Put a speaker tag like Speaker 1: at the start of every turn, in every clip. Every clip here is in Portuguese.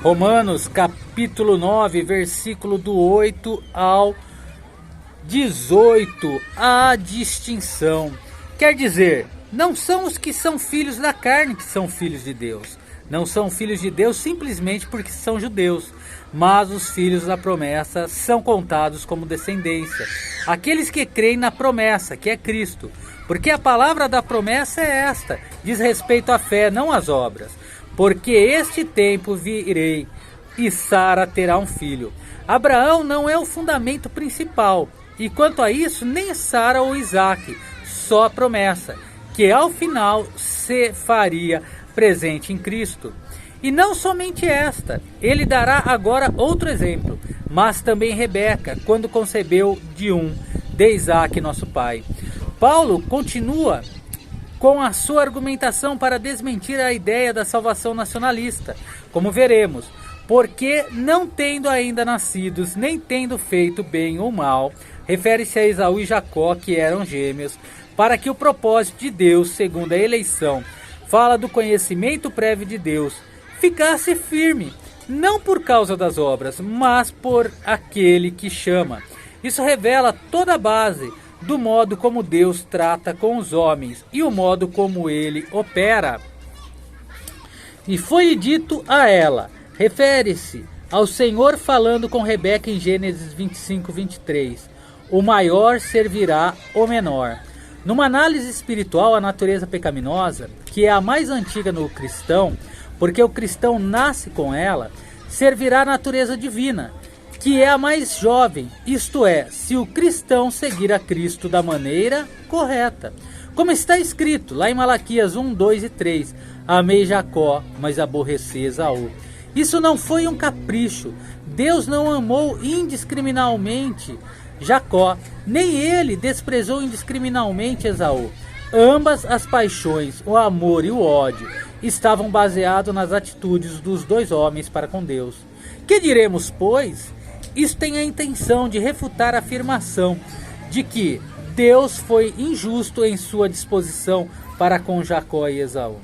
Speaker 1: Romanos capítulo 9, versículo do 8 ao 18, a distinção. Quer dizer, não são os que são filhos da carne que são filhos de Deus. Não são filhos de Deus simplesmente porque são judeus, mas os filhos da promessa são contados como descendência. Aqueles que creem na promessa, que é Cristo. Porque a palavra da promessa é esta, diz respeito à fé, não às obras. Porque este tempo virei, e Sara terá um filho. Abraão não é o fundamento principal, e quanto a isso, nem Sara ou Isaac, só a promessa, que ao final se faria presente em Cristo. E não somente esta, ele dará agora outro exemplo, mas também Rebeca, quando concebeu de Isaac, nosso pai. Paulo continua com a sua argumentação para desmentir a ideia da salvação nacionalista, como veremos, porque não tendo ainda nascidos, nem tendo feito bem ou mal, refere-se a Esaú e Jacó, que eram gêmeos, para que o propósito de Deus, segundo a eleição, fala do conhecimento prévio de Deus, ficasse firme, não por causa das obras, mas por aquele que chama. Isso revela toda a base do modo como Deus trata com os homens e o modo como ele opera. E foi dito a ela, refere-se ao Senhor falando com Rebeca em Gênesis 25, 23. O maior servirá o menor. Numa análise espiritual, a natureza pecaminosa, que é a mais antiga no cristão, porque o cristão nasce com ela, servirá a natureza divina, que é a mais jovem, isto é, se o cristão seguir a Cristo da maneira correta. Como está escrito lá em Malaquias 1, 2 e 3, amei Jacó, mas aborreci Esaú. Isso não foi um capricho, Deus não amou indiscriminadamente Jacó, nem ele desprezou indiscriminadamente Esaú. Ambas as paixões, o amor e o ódio, estavam baseados nas atitudes dos dois homens para com Deus. Que diremos, pois? Isso tem a intenção de refutar a afirmação de que Deus foi injusto em sua disposição para com Jacó e Esaú.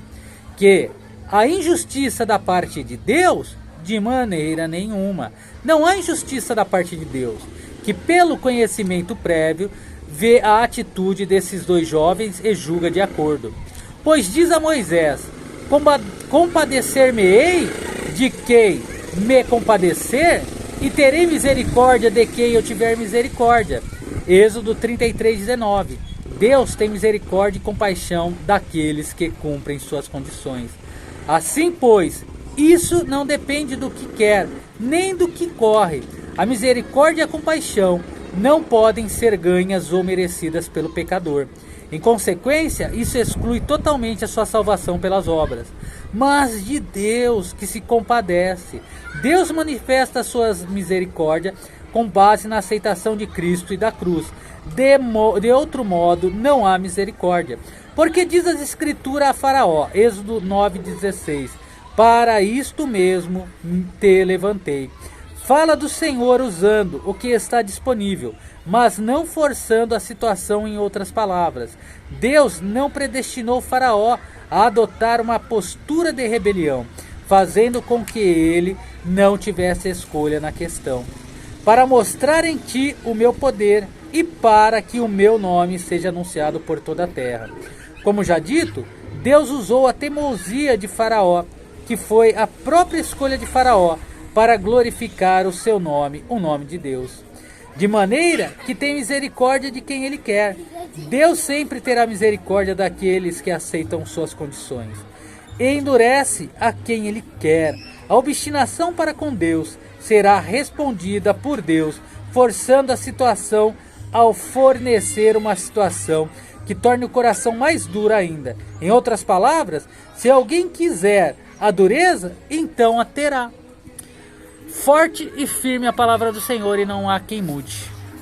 Speaker 1: Que a injustiça da parte de Deus, de maneira nenhuma. Não há injustiça da parte de Deus, que pelo conhecimento prévio vê a atitude desses dois jovens e julga de acordo. Pois diz a Moisés, compadecer-me-ei de quem me compadecer, e terei misericórdia de quem eu tiver misericórdia. Êxodo 33, 19. Deus tem misericórdia e compaixão daqueles que cumprem suas condições. Assim, pois, isso não depende do que quer, nem do que corre. A misericórdia e a compaixão não podem ser ganhas ou merecidas pelo pecador. Em consequência, isso exclui totalmente a sua salvação pelas obras. Mas de Deus que se compadece. Deus manifesta a sua misericórdia com base na aceitação de Cristo e da cruz. De outro modo, não há misericórdia. Porque diz as Escrituras a Faraó, Êxodo 9,16, para isto mesmo te levantei. Fala do Senhor usando o que está disponível, mas não forçando a situação em outras palavras. Deus não predestinou Faraó a adotar uma postura de rebelião, fazendo com que ele não tivesse escolha na questão. Para mostrar em ti o meu poder e para que o meu nome seja anunciado por toda a terra. Como já dito, Deus usou a teimosia de Faraó, que foi a própria escolha de Faraó, para glorificar o seu nome, o nome de Deus. De maneira que tem misericórdia de quem ele quer. Deus sempre terá misericórdia daqueles que aceitam suas condições. E endurece a quem ele quer. A obstinação para com Deus será respondida por Deus, forçando a situação ao fornecer uma situação que torne o coração mais duro ainda. Em outras palavras, se alguém quiser a dureza, então a terá. Forte e firme a palavra do Senhor, e não há quem mude.